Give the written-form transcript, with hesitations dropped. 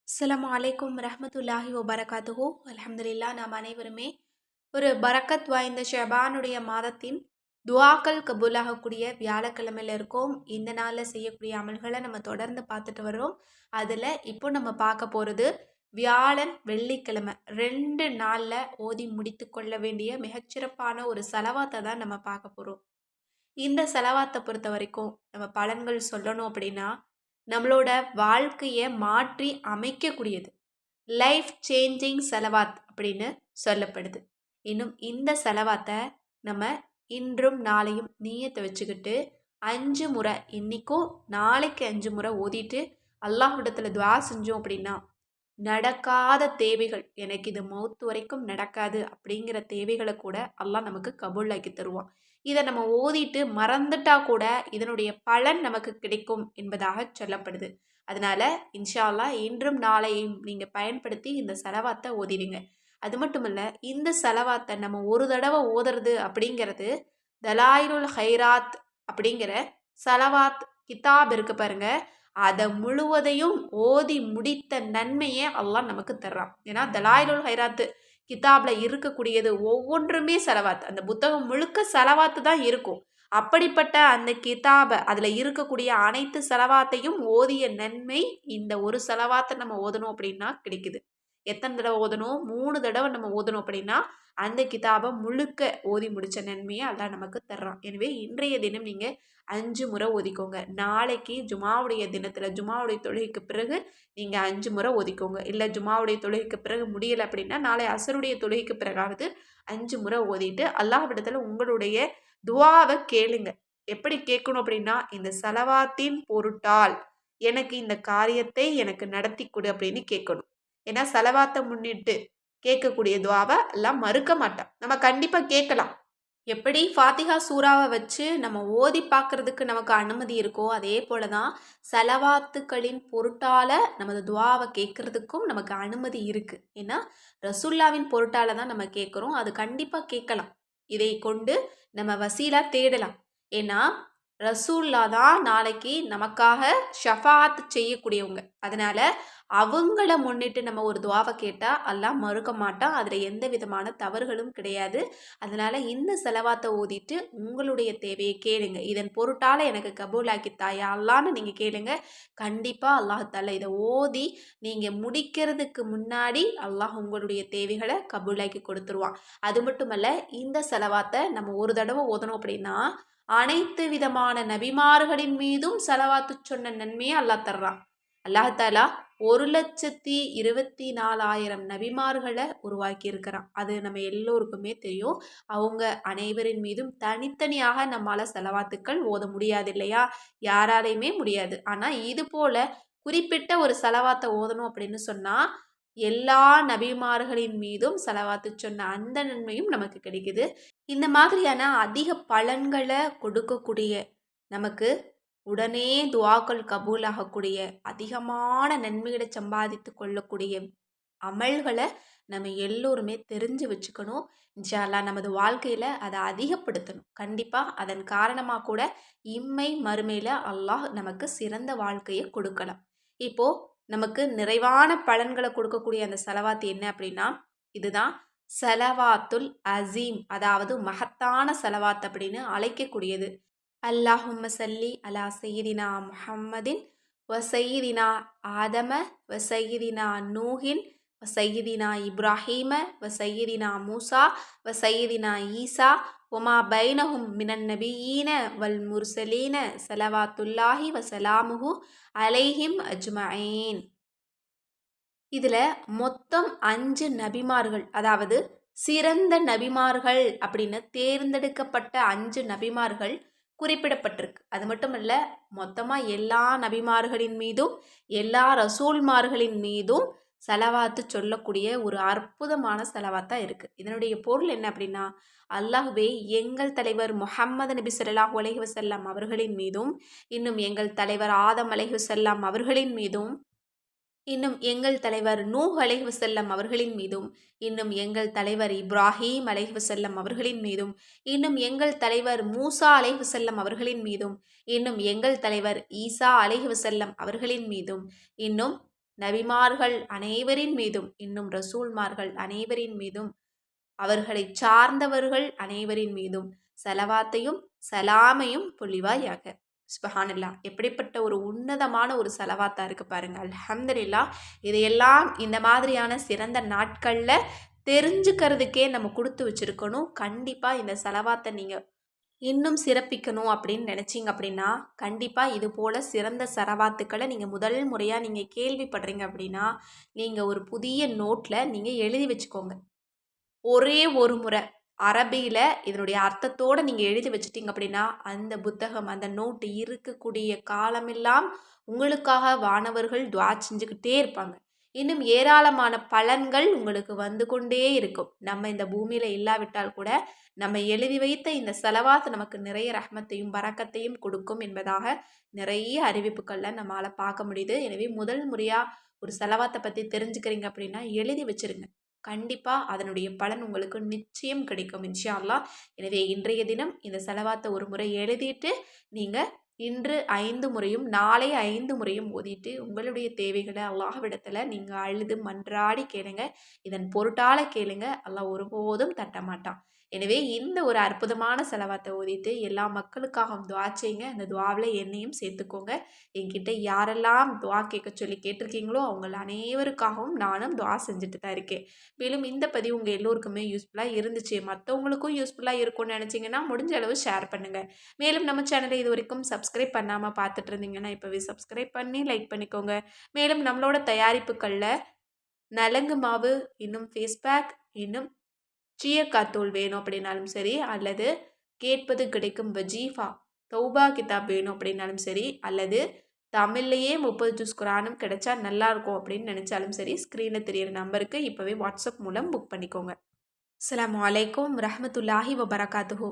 அஸ்ஸலாமு அலைக்கும் ரஹ்மத்துல்லாஹி வபரகாத்துஹு. அல்ஹம்துலில்லாஹ். நாம் அனைவருமே ஒரு பரக்கத் வாய்ந்த ஷபானுடைய மாதத்தின் துஆக்கள் கபூலாகக்கூடிய வியாழக்கிழமையில இருக்கோம். இந்த நாளில் செய்யக்கூடிய அமல்களை நம்ம தொடர்ந்து பார்த்துட்டு வர்றோம். அதில் இப்போ நம்ம பார்க்க போகிறது வியாழன் வெள்ளிக்கிழமை 2 நாளில் ஓதி முடித்து கொள்ள வேண்டிய மிகச்சிறப்பான ஒரு செலவாத்தை தான் நம்ம பார்க்க போகிறோம். இந்த செலவாத்தை பொறுத்த வரைக்கும் நம்ம பலன்கள் சொல்லணும் அப்படின்னா நம்மளோட வாழ்க்கையை மாற்றி அமைக்கக்கூடியது. லைஃப் சேஞ்சிங் செலவாத் அப்படின்னு சொல்லப்படுது. இன்னும் இந்த செலவாத்தை நம்ம இன்றும் நாளையும் நீயத்தை வச்சுக்கிட்டு 5 முறை, இன்னைக்கும் நாளைக்கு 5 முறை ஓதிட்டு அல்லாஹ்விடத்தில் துஆ செஞ்சோம் அப்படின்னா நடக்காத தேவைகள், எனக்கு இது மௌத்து வரைக்கும் நடக்காது அப்படிங்கிற தேவைகளை கூட அல்லாஹ் நமக்கு கபூலாக்கி தருவான். இதை நம்ம ஓதிட்டு மறந்துட்டா கூட இதனுடைய பலன் நமக்கு கிடைக்கும் என்பதாக சொல்லப்படுது. அதனால இன்ஷா அல்லாஹ் இன்றும் நாளையும் நீங்கள் பயன்படுத்தி இந்த செலவாத்தை ஓதிடுங்க. அது மட்டும் இல்லை, இந்த செலவாத்தை நம்ம ஒரு தடவை ஓதுறது அப்படிங்கிறது தலாயிலுல் ஹைராத் அப்படிங்கிற செலவாத் கிதாப் இருக்கு பாருங்க, அதை முழுவதையும் ஓதி முடித்த நன்மையே அல்லாஹ் நமக்கு தர்றான். ஏன்னா தலாயிலுல் ஹைராத்து கிதாபில் இருக்கக்கூடியது ஒவ்வொன்றுமே செலவாத்து. அந்த புத்தகம் முழுக்க செலவாத்து தான் இருக்கும். அப்படிப்பட்ட அந்த கிதாபை அதில் இருக்கக்கூடிய அனைத்து செலவாத்தையும் ஓதிய நன்மை இந்த ஒரு செலவாத்தை நம்ம ஓதணும் அப்படின்னா கிடைக்குது. எத்தனை தடவை ஓதணும்? 3 தடவை நம்ம ஓதணும் அப்படின்னா அந்த கிதாபை முழுக்க ஓதி முடித்த நன்மையை அல்லாஹ் நமக்கு தர்றான். எனவே இன்றைய தினம் நீங்கள் 5 முறை ஓதிக்கோங்க. நாளைக்கு ஜுமாவுடைய தினத்தில் ஜுமாவுடைய தொழுகைக்கு பிறகு நீங்கள் 5 முறை ஓதிக்கோங்க. இல்லை ஜுமாவுடைய தொழுகைக்கு பிறகு முடியலை அப்படின்னா நாளை அசருடைய தொழுகைக்கு பிறகாவது 5 முறை ஓதிட்டு அல்லாஹ்விடத்தில் உங்களுடைய துஆவை கேளுங்க. எப்படி கேட்கணும் அப்படின்னா, இந்த செலவாத்தின் பொருட்டால் எனக்கு இந்த காரியத்தை எனக்கு நடத்தி கொடு அப்படின்னு கேட்கணும். ஏன்னா செலவாத்தை முன்னிட்டு கேட்கக்கூடிய துஆவை எல்லாம் மறுக்க மாட்டான். நம்ம கண்டிப்பா கேட்கலாம். எப்படி ஃபாத்திஹா சூறாவை வச்சு நம்ம ஓதி பார்க்கறதுக்கு நமக்கு அனுமதி இருக்கோ, அதே போல தான் செலவாத்துக்களின் பொருட்டால நமது துஆவை கேட்கறதுக்கும் நமக்கு அனுமதி இருக்கு. ஏன்னா ரசூல்லாவின் பொருட்டால தான் நம்ம கேட்குறோம். அது கண்டிப்பா கேட்கலாம். இதை கொண்டு நம்ம வசீலா தேடலாம். ஏன்னா ரசூல்லா தான் நாளைக்கு நமக்காக ஷஃபாத் செய்யக்கூடியவங்க. அதனால அவங்கள முன்னிட்டு நம்ம ஒரு துஆவை கேட்டால் அல்லாஹ் மறுக்க மாட்டான். அதில் எந்த விதமான தவறுகளும் கிடையாது. அதனால இந்த செலவாத்தை ஓதிட்டு உங்களுடைய தேவையை கேளுங்க. இதன் பொருட்டால் எனக்கு கபூலாக்கி தாயா அல்லான்னு நீங்கள் கேளுங்க. கண்டிப்பாக அல்லாஹால இதை ஓதி நீங்கள் முடிக்கிறதுக்கு முன்னாடி அல்லாஹ் உங்களுடைய தேவைகளை கபூலாக்கி கொடுத்துருவான். அது மட்டுமல்ல, இந்த செலவாத்தை நம்ம ஒரு தடவை ஓதணும் அப்படின்னா அனைத்து விதமான நபிமார்களின் மீதும் செலவாத்து சொன்ன நன்மையை அல்லாஹ் தர்றான். அல்லாஹாலா 1,24,000 நபிமார்களை உருவாக்கி இருக்கிறான். அது நம்ம எல்லோருக்குமே தெரியும். அவங்க அனைவரின் மீதும் தனித்தனியாக நம்மால் செலவாத்துக்கள் ஓத முடியாது இல்லையா? யாராலையுமே முடியாது. ஆனால் இது போல குறிப்பிட்ட ஒரு செலவாத்தை ஓதணும் அப்படின்னு சொன்னால் எல்லா நபிமார்களின் மீதும் செலவாத்து சொன்ன அந்த நன்மையும் நமக்கு கிடைக்குது. இந்த மாதிரியான அதிக பலன்களை கொடுக்கக்கூடிய, நமக்கு உடனே துஆக்கள் கபூலாகக்கூடிய, அதிகமான நன்மைகளை சம்பாதித்து கொள்ளக்கூடிய அமல்களை நம்ம எல்லோருமே தெரிஞ்சு வச்சுக்கணும். இன்ஷா அல்லாஹ் நமது வாழ்க்கையில் அதை அதிகப்படுத்தணும். கண்டிப்பாக அதன் காரணமாக கூட இம்மை மறுமையில் அல்லாஹ் நமக்கு சிறந்த வாழ்க்கையை கொடுக்கலாம். இப்போது நமக்கு நிறைவான பலன்களை கொடுக்கக்கூடிய அந்த செலவாத்து என்ன அப்படின்னா இதுதான் செலவாத்துல் அசீம், அதாவது மகத்தான செலவாத் அப்படின்னு அழைக்கக்கூடியது. அல்லாஹும்ம சல்லி அலா சையிதினா முஹம்மதின் வ சையிதினா ஆதம வ சையிதினா நூஹின் வ சையிதினா இப்ராஹீம வ சையிதினா மூசா வ சையிதினா ஈசா ஒமா பைனஹும் மினன் நபியீன வல் முர்சலீன சலவாத்துல்லாஹி வ சலாமுஹு அலைஹிம் அஜ்மஈன். இதில் மொத்தம் 5 நபிமார்கள், அதாவது சிறந்த நபிமார்கள் அப்படின்னு தேர்ந்தெடுக்கப்பட்ட 5 நபிமார்கள் குறிப்பிடப்பட்டிருக்கு. அது மட்டும் இல்லை, மொத்தமாக எல்லா நபிமார்களின் மீதும் எல்லா ரசூல்மார்களின் மீதும் செலவாத்து சொல்லக்கூடிய ஒரு அற்புதமான செலவாத்தான் இருக்குது. இதனுடைய பொருள் என்ன அப்படின்னா, அல்லாஹ்வே எங்கள் தலைவர் முஹம்மது நபி ஸல்லல்லாஹு அலைஹி வஸல்லம் அவர்களின் மீதும், இன்னும் எங்கள் தலைவர் ஆதம் அலைஹி வஸல்லம் அவர்களின் மீதும், இன்னும் எங்கள் தலைவர் நூஹ் அலைஹி வஸல்லம் அவர்களின் மீதும், இன்னும் எங்கள் தலைவர் இப்ராஹீம் அலைஹி வஸல்லம் அவர்களின் மீதும், இன்னும் எங்கள் தலைவர் மூசா அலைஹி வஸல்லம் அவர்களின் மீதும், இன்னும் எங்கள் தலைவர் ஈசா அலைஹி வஸல்லம் அவர்களின் மீதும், இன்னும் நபிமார்கள் அனைவரின் மீதும், இன்னும் ரசூல்மார்கள் அனைவரின் மீதும், அவர்களை சார்ந்தவர்கள் அனைவரின் மீதும் சலவாத்தையும் சலாமையும் பொழிவாயாக. சுபஹானல்லா, எப்படிப்பட்ட ஒரு உன்னதமான ஒரு சலவாத்தா இருக்கு பாருங்க. அல்ஹம்துலில்லாஹ். இதையெல்லாம் இந்த மாதிரியான சிறந்த நாட்கள்ல தெரிஞ்சுக்கிறதுக்கே நம்ம கொடுத்து வச்சிருக்கணும். கண்டிப்பா இந்த சலவாத்தை நீங்க இன்னும் சிறப்பிக்கணும் அப்படின்னு நினச்சிங்க அப்படின்னா, கண்டிப்பாக இது போல் சிறந்த சரவாத்துக்களை நீங்கள் முதல் முறையாக நீங்கள் கேள்விப்படுறீங்க அப்படின்னா, நீங்கள் ஒரு புதிய நோட்டில் நீங்கள் எழுதி வச்சுக்கோங்க. ஒரே ஒரு முறை அரபியில் இதனுடைய அர்த்தத்தோடு நீங்கள் எழுதி வச்சிட்டிங்க அப்படின்னா, அந்த புத்தகம், அந்த நோட்டு இருக்கக்கூடிய காலமெல்லாம் உங்களுக்காக வானவர்கள் துஆ செஞ்சுக்கிட்டே இருப்பாங்க. இன்னும் ஏராளமான பலன்கள் உங்களுக்கு வந்து கொண்டே இருக்கும். நம்ம இந்த பூமியில் இல்லாவிட்டால் கூட நம்ம எழுதி வைத்த இந்த செலவாத் நமக்கு நிறைய ரஹ்மத்தையும் பரக்கத்தையும் கொடுக்கும் என்பதாக நிறைய அறிவிப்புகளில் நம்மளால் பார்க்க முடியுது. எனவே முதல் முறையாக ஒரு செலவாத்தை பற்றி தெரிஞ்சுக்கிறீங்க அப்படின்னா எழுதி வச்சிருங்க. கண்டிப்பாக அதனுடைய பலன் உங்களுக்கு நிச்சயம் கிடைக்கும் இன்ஷா அல்லாஹ். எனவே இன்றைய தினம் இந்த செலவாத்தை ஒரு முறை எழுதிட்டு நீங்கள் இன்று 5 முறையும் நாளை 5 முறையும் ஓதிட்டு உங்களுடைய தேவைகளை அல்லாஹ்விடத்தில் நீங்கள் அழுது மன்றாடி கேளுங்க. இதன் பொருட்டால கேளுங்க. அல்லாஹ் ஒருபோதும் தட்ட மாட்டான். எனவே இந்த ஒரு அற்புதமான செலவாத்தை ஓதிட்டு எல்லா மக்களுக்காகவும் துஆ செய்யுங்க. அந்த துஆவில் என்னையும் சேர்த்துக்கோங்க. என்கிட்ட யாரெல்லாம் துஆ கேட்க சொல்லி கேட்டிருக்கீங்களோ அவங்கள அனைவருக்காகவும் நானும் துஆ செஞ்சுட்டு தான் இருக்கேன். மேலும் இந்த பதிவு உங்கள் எல்லோருக்குமே யூஸ்ஃபுல்லாக இருந்துச்சு, மற்றவங்களுக்கும் யூஸ்ஃபுல்லாக இருக்கும்னு நினச்சிங்கன்னா முடிஞ்ச அளவு ஷேர் பண்ணுங்கள். மேலும் நம்ம சேனலை இது வரைக்கும் சப்ஸ்கிரைப் பண்ணாமல் பார்த்துட்டு இருந்தீங்கன்னா இப்போவே சப்ஸ்கிரைப் பண்ணி லைக் பண்ணிக்கோங்க. மேலும் நம்மளோட தயாரிப்புகளில் நலங்கு மாவு, இன்னும் ஃபேஸ் பேக், இன்னும் சீயக்காத்தூள் வேணும் அப்படின்னாலும் சரி, அல்லது கேட்பது கிடைக்கும் வஜீஃபா தௌபா கிதாப் வேணும் அப்படின்னாலும் சரி, அல்லது தமிழ்லையே 30 ஜுஸ் குரானும் கிடைச்சா நல்லாயிருக்கும் அப்படின்னு நினச்சாலும் சரி, ஸ்க்ரீனில் தெரியிற நம்பருக்கு இப்போவே வாட்ஸ்அப் மூலம் புக் பண்ணிக்கோங்க. அஸ்ஸலாமு அலைக்கும் ரஹ்மத்துல்லாஹி வபரகாத்துஹு.